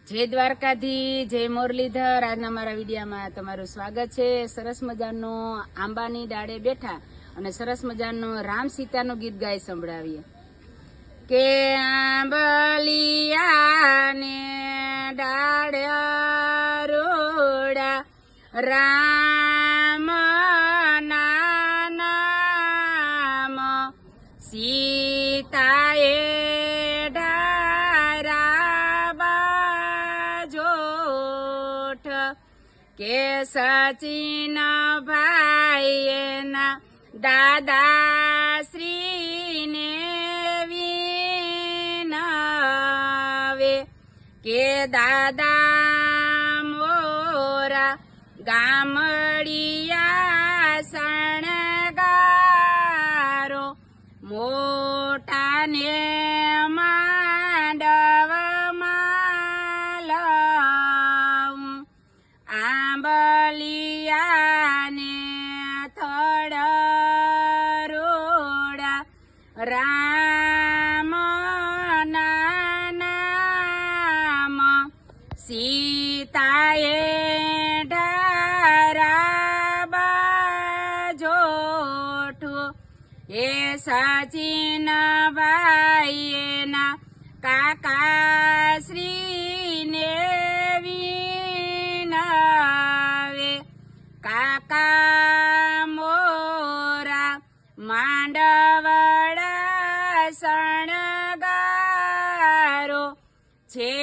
जय द्वारकाधी, जय मुरलीधर। આજના મારા વિડીયામાં તમારું સ્વાગત છે। સરસ મજાનો આંબાની ડાળે બેઠા અને સરસ મજાનો રામ સીતાનું ગીત ગાઈ સંભળાવીએ કે આંબલિયાને ડાળે રોડા રામ નામ સીતાએ के सचिन भाई ना दादा श्री ने विनवे के दादा मोरा गामड़िया शणगारो मोटा ने मांडव आंबलियाने थड़ रोड़ा राम नाम सीताए ढराबा ए सचिन भाई ना काका श्री ने काका मोरा मांडवड़ा शणगारो छे